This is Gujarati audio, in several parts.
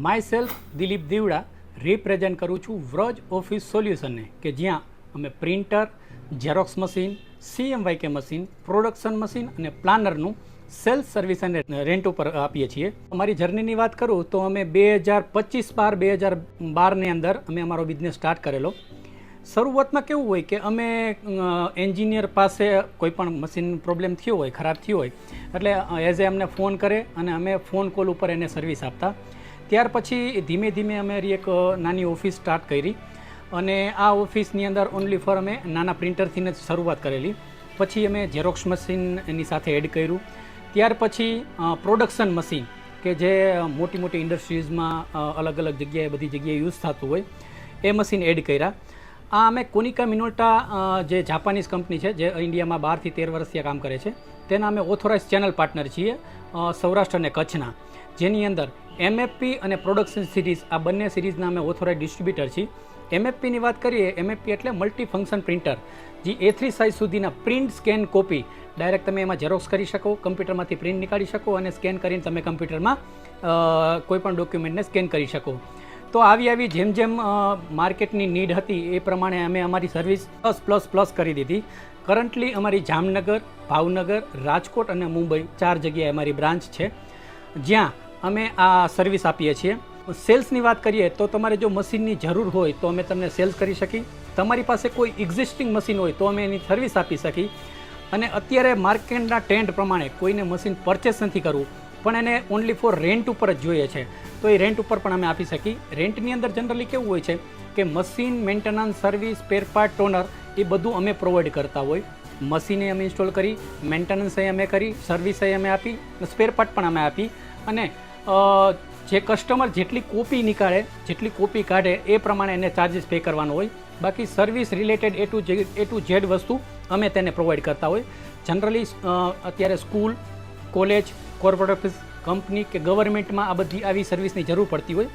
માય સેલ્ફ દિલીપ દીવડા રિપ્રેઝેન્ટ કરું છું વ્રજ ઓફિસ સોલ્યુશનને કે જ્યાં અમે printer, xerox machine, CMYK machine, production machine અને પ્લાનરનું સેલ્સ સર્વિસ અને રેન્ટ ઉપર આપીએ છીએ. અમારી જર્નીની વાત કરું તો અમે 2012ની અંદર અમે અમારો બિઝનેસ સ્ટાર્ટ કરેલો. શરૂઆતમાં કેવું હોય કે અમે એન્જિનિયર પાસે કોઈ પણ મશીન પ્રોબ્લેમ થયો હોય, ખરાબ થયો હોય એટલે એઝ એ અમને ફોન કરે અને અમે ફોન કોલ ઉપર એને સર્વિસ આપતા. ત્યાર પછી ધીમે ધીમે અમે એક નાની ઓફિસ સ્ટાર્ટ કરી અને આ ઓફિસની અંદર ઓનલી ફોર અમે નાના પ્રિન્ટરથી જ શરૂઆત કરેલી. પછી અમે ઝેરોક્સ મશીન એની સાથે એડ કર્યું. ત્યાર પછી પ્રોડક્શન મશીન કે જે મોટી મોટી ઇન્ડસ્ટ્રીઝમાં અલગ અલગ જગ્યાએ બધી જગ્યાએ યુઝ થતું હોય એ મશીન એડ કર્યા. આ અમે કોનિકા મિનોલ્ટા જે જાપાનીઝ કંપની છે જે ઇન્ડિયામાં 12 થી 13 વર્ષથી કામ કરે છે તેના અમે ઓથોરાઇઝ ચેનલ પાર્ટનર છીએ સૌરાષ્ટ્ર અને કચ્છના, જેની અંદર MFP અને પ્રોડક્શન સિરીઝ આ બંને સિરીઝના અમે ઓથોરાઇઝ ડિસ્ટ્રીબ્યુટર છીએ. MFPની વાત કરીએ, MFP એટલે મલ્ટી ફંક્શન પ્રિન્ટર, જે A3 સાઇઝ સુધીના પ્રિન્ટ, સ્કેન, કોપી ડાયરેક્ટ તમે એમાં ઝેરોક્સ કરી શકો, કમ્પ્યુટરમાંથી પ્રિન્ટ નીકાળી શકો અને સ્કેન કરીને તમે કમ્પ્યુટરમાં કોઈ પણ ડોક્યુમેન્ટને સ્કેન કરી શકો. તો આવી જેમ જેમ માર્કેટની નીડ હતી એ પ્રમાણે અમે અમારી સર્વિસ પ્લસ કરી દીધી. કરન્ટલી અમારી જામનગર, ભાવનગર, રાજકોટ અને મુંબઈ 4 જગ્યાએ અમારી બ્રાન્ચ છે જ્યાં અમે આ સર્વિસ આપીએ છીએ. સેલ્સની વાત કરીએ તો તમારે જો મશીનની જરૂર હોય તો અમે તમને સેલ્સ કરી શકીએ. તમારી પાસે કોઈ એક્ઝિસ્ટિંગ મશીન હોય તો અમે એની સર્વિસ આપી શકીએ. અને અત્યારે માર્કેટના ટ્રેન્ડ પ્રમાણે કોઈને મશીન પરચેસ નથી કરવું પણ એને ઓનલી ફોર રેન્ટ ઉપર જ જોઈએ છે તો એ રેન્ટ ઉપર પણ અમે આપી શકીએ. રેન્ટની અંદર જનરલી કેવું હોય છે કે machine maintenance, service, spare part, toner એ બધું અમે પ્રોવાઈડ કરતા હોય. મશીને અમે ઇન્સ્ટોલ કરી, મેન્ટેનન્સ અમે કરી, સર્વિસ અમે આપી, સ્પેર પાર્ટ પણ અમે આપી અને જે કસ્ટમર જેટલી કોપી નીકાળે, જેટલી કોપી કાઢે એ પ્રમાણે એને ચાર્જીસ પે કરવાનો હોય. બાકી service related A to Z વસ્તુ અમે તેને પ્રોવાઈડ કરતા હોય. જનરલી અત્યારે school, college, corporate office, company કે ગવર્મેન્ટમાં આ બધી આવી સર્વિસની જરૂર પડતી હોય.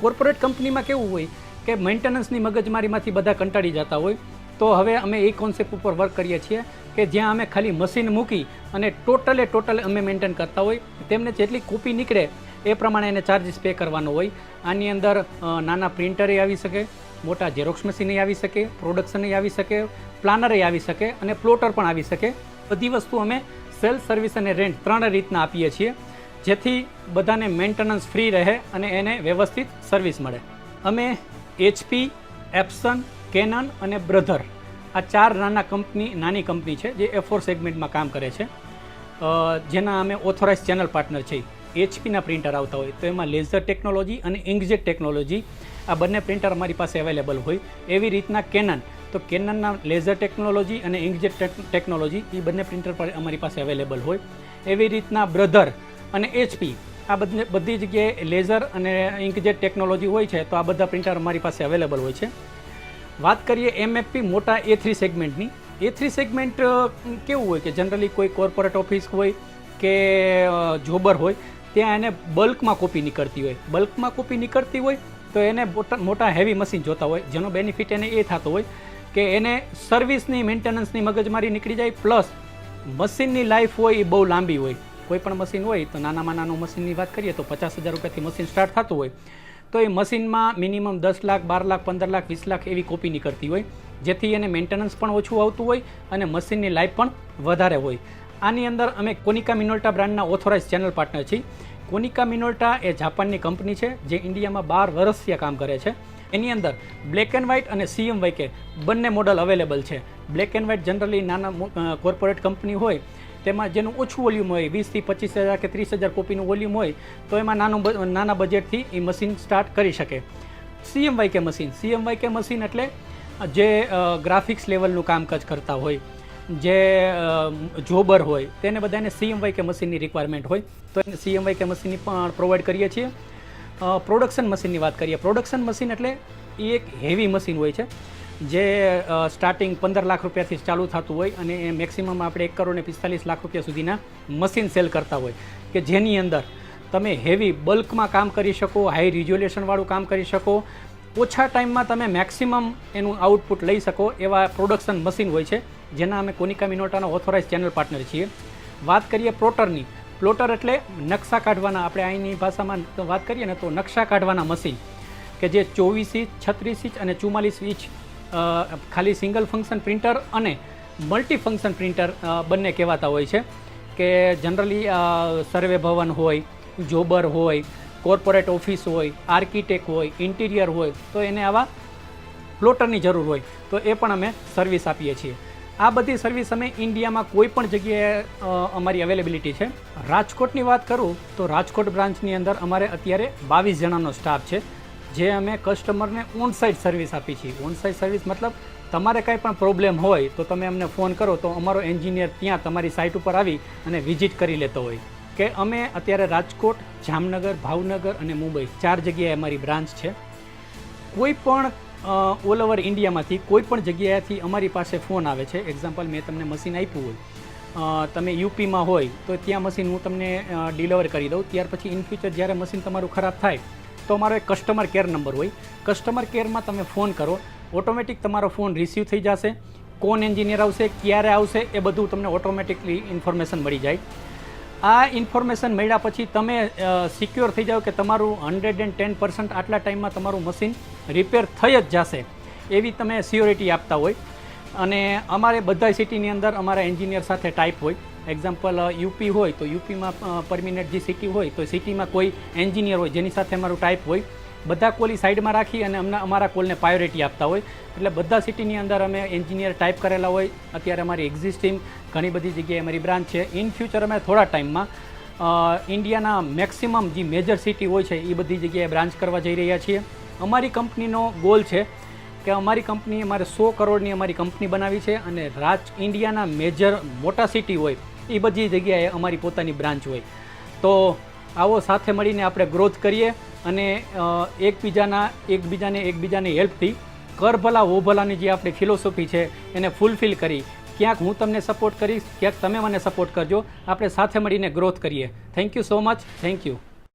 કોર્પોરેટ કંપનીમાં કેવું હોય કે મેન્ટેનન્સની મગજમારીમાંથી બધા કંટાળી જતા હોય તો હવે અમે એ કોન્સેપ્ટ ઉપર વર્ક કરીએ છીએ કે જ્યાં અમે ખાલી મશીન મૂકી અને ટોટલ અમે મેન્ટેન કરતા હોય. તેમને જેટલી કોપી નીકળે એ પ્રમાણે એને ચાર્જીસ પે કરવાનો હોય. આની અંદર નાના પ્રિન્ટરે આવી શકે, મોટા ઝેરોક્સ મશીને આવી શકે, પ્રોડક્શને આવી શકે, પ્લાનરે આવી શકે અને પ્લોટર પણ આવી શકે. બધી વસ્તુ અમે સેલ્સ, સર્વિસ અને રેન્ટ 3 રીતના આપીએ છીએ જેથી બધાને મેન્ટેનન્સ ફ્રી રહે અને એને વ્યવસ્થિત સર્વિસ મળે. અમે HP, એપ્સન, કેનન અને બ્રધર આ 4 નાની કંપની છે જે A4 સેગમેન્ટમાં કામ કરે છે જેના અમે ઓથોરાઇઝ ચેનલ પાર્ટનર છે. HPના પ્રિન્ટર આવતા હોય તો એમાં લેઝર ટેકનોલોજી અને ઇંકજેટ ટેકનોલોજી આ બંને પ્રિન્ટર અમારી પાસે અવેલેબલ હોય. એવી રીતના કેનન, તો કેનનના લેઝર ટેકનોલોજી અને ઇંકજેટ ટેકનોલોજી એ બંને પ્રિન્ટર પર અમારી પાસે અવેલેબલ હોય. એવી રીતના બ્રધર અને HP આ બધી જગ્યાએ લેઝર અને ઇંકજેટ ટેકનોલોજી હોય છે તો આ બધા પ્રિન્ટર અમારી પાસે અવેલેબલ હોય છે. વાત કરીએ MFP મોટા A3 સેગમેન્ટની. A3 સેગમેન્ટ કેવું હોય કે જનરલી કોઈ કોર્પોરેટ ઓફિસ હોય કે જોબર હોય ત્યાં એને બલ્કમાં કોપી નીકળતી હોય. બલ્કમાં કોપી નીકળતી હોય તો એને મોટા હેવી મશીન જોતા હોય જેનો બેનિફિટ એને એ થતો હોય કે એને સર્વિસની, મેન્ટેનન્સની મગજમારી નીકળી જાય પ્લસ મશીનની લાઈફ હોય એ બહુ લાંબી હોય. કોઈ પણ મશીન હોય તો નાનામાં નાનું મશીનની વાત કરીએ તો 50,000 રૂપિયાથી મશીન સ્ટાર્ટ થતું હોય તો એ મશીનમાં મિનિમમ 10 લાખ, 12 લાખ, 15 લાખ, 20 લાખ એવી કોપી નીકળતી હોય જેથી એને મેન્ટેનન્સ પણ ઓછું આવતું હોય અને મશીનની લાઈફ પણ વધારે હોય. આની અંદર અમે કોનિકા મિનોલ્ટા બ્રાન્ડના ઓથોરાઇઝ ચેનલ પાર્ટનર છીએ. કોનિકા મિનોલ્ટા એ જાપાનની કંપની છે જે ઇન્ડિયામાં 12 વર્ષથી કામ કરે છે. એની અંદર બ્લેક એન્ડ વ્હાઇટ અને CMYK બંને મોડલ અવેલેબલ છે. બ્લેક એન્ડ વ્હાઇટ જનરલી નાના કોર્પોરેટ કંપની હોય તેમાં જેનું ઓછું વોલ્યુમ હોય 20 થી 25,000 કે 30,000 કોપીનું વોલ્યુમ હોય તો એમાં નાના બજેટથી એ મશીન સ્ટાર્ટ કરી શકે. CMYK મશીન એટલે જે ગ્રાફિક્સ લેવલનું કામકાજ કરતા હોય, જે જોબર હોય તેને બધાને CMYK મશીનની રિક્વાયરમેન્ટ હોય તો એને CMYK મશીનની પણ પ્રોવાઈડ કરીએ છીએ. પ્રોડક્શન મશીનની વાત કરીએ. પ્રોડક્શન મશીન એટલે એ એક હેવી મશીન હોય છે જે સ્ટાર્ટિંગ 15 લાખ રૂપિયાથી ચાલુ થતું હોય અને એ મેક્સિમમ આપણે 1,45 લાખ રૂપિયા સુધીના મશીન સેલ કરતા હોય કે જેની અંદર તમે હેવી બલ્કમાં કામ કરી શકો, હાઈ રિઝોલ્યુશનવાળું કામ કરી શકો, ઓછા ટાઈમમાં તમે મેક્સિમમ એનું આઉટપુટ લઈ શકો એવા પ્રોડક્શન મશીન હોય છે જેના અમે કોનિકા મિનોલ્ટાના ઓથોરાઇઝ ચેનલ પાર્ટનર છીએ. વાત કરીએ પ્લોટરની પ્લોટર એટલે નકશા કાઢવાના, આપણે અહીંની ભાષામાં વાત કરીએ ને તો નકશા કાઢવાના મશીન, કે જે 24 ઇંચ, 36 ઇંચ અને 44 ઇંચ ખાલી સિંગલ ફંક્શન પ્રિન્ટર અને મલ્ટી ફંક્શન પ્રિન્ટર બંને કહેવાતા હોય છે. કે જનરલી સર્વે ભવન હોય, જોબર હોય, કોર્પોરેટ ઓફિસ હોય, આર્કિટેક્ટ હોય, ઇન્ટિરિયર હોય, તો એને આવા પ્લોટરની જરૂર હોય, તો એ પણ અમે સર્વિસ આપીએ છીએ. આ બધી સર્વિસ અમે ઇન્ડિયામાં કોઈ પણ જગ્યાએ અમારી અવેલેબિલિટી છે. રાજકોટની વાત કરું તો રાજકોટ બ્રાન્ચની અંદર અમારે અત્યારે 22 જણાનો સ્ટાફ છે, જે અમે કસ્ટમરને ઓનસાઇટ સર્વિસ આપી છીએ. ઓનસાઇટ સર્વિસ મતલબ તમારે કાંઈ પણ પ્રોબ્લેમ હોય તો તમે અમને ફોન કરો તો અમારો એન્જિનિયર ત્યાં તમારી સાઇટ ઉપર આવી અને વિઝિટ કરી લેતો હોય. કે અમે અત્યારે રાજકોટ, જામનગર, ભાવનગર અને મુંબઈ 4 જગ્યાએ અમારી બ્રાન્ચ છે. કોઈ પણ ઓલ ઓવર ઇન્ડિયામાંથી કોઈ પણ જગ્યાએથી અમારી પાસે ફોન આવે છે. એક્ઝામ્પલ, મેં તમને મશીન આપ્યું હોય, તમે યુપીમાં હોય તો ત્યાં મશીન હું તમને ડિલિવર કરી દઉં. ત્યાર પછી ઇન ફ્યુચર જ્યારે મશીન તમારું ખરાબ થાય તો અમારો એક કસ્ટમર કેર નંબર હોય. કસ્ટમર કેરમાં તમે ફોન કરો, ઓટોમેટિક તમારો ફોન રિસીવ થઈ જશે. કોણ એન્જિનિયર આવશે, ક્યારે આવશે, એ બધું તમને ઓટોમેટિકલી ઇન્ફોર્મેશન મળી જાય. આ ઇન્ફોર્મેશન મળ્યા પછી તમે સિક્યોર થઈ જાઓ કે તમારું 110% આટલા ટાઈમમાં તમારું મશીન રિપેર થઈ જ જશે, એવી તમે સિયોરિટી આપતા હોય. અને અમારે બધા સિટીની અંદર અમારા એન્જિનિયર સાથે ટાઈપ હોય. એક્ઝામ્પલ, યુપી હોય તો યુપીમાં પરમિનન્ટ જે સિટી હોય તો સિટીમાં કોઈ એન્જિનિયર હોય જેની સાથે અમારું ટાઈપ હોય. બધા કોલી સાઈડમાં રાખી અને અમારા કોલને પ્રાયોરિટી આપતા હોય. એટલે બધા સિટીની અંદર અમે એન્જિનિયર ટાઈપ કરેલા હોય. અત્યારે અમારી એક્ઝિસ્ટિંગ ઘણી બધી જગ્યાએ અમારી બ્રાન્ચ છે. ઇન ફ્યુચર અમે થોડા ટાઈમમાં ઇન્ડિયાના મેક્સિમમ જે મેજર સિટી હોય છે એ બધી જગ્યાએ બ્રાન્ચ કરવા જઈ રહ્યા છીએ. અમારી કંપનીનો ગોલ છે કે અમારી કંપની, અમારે 100 કરોડની અમારી કંપની બનાવી છે અને ઇન્ડિયાના મેજર મોટા સિટી હોય એ બધી જગ્યાએ અમારી પોતાની બ્રાન્ચ હોય. તો આવો સાથે મળીને આપણે ગ્રોથ કરીએ અને એકબીજાને હેલ્પથી કર ભલા હો ભલાની જે આપણી ફિલોસોફી છે એને ફૂલફિલ કરી, ક્યાંક હું તમને સપોર્ટ કરીશ, ક્યાંક તમે મને સપોર્ટ કરજો, આપણે સાથે મળીને ગ્રોથ કરીએ. Thank you so much. Thank you.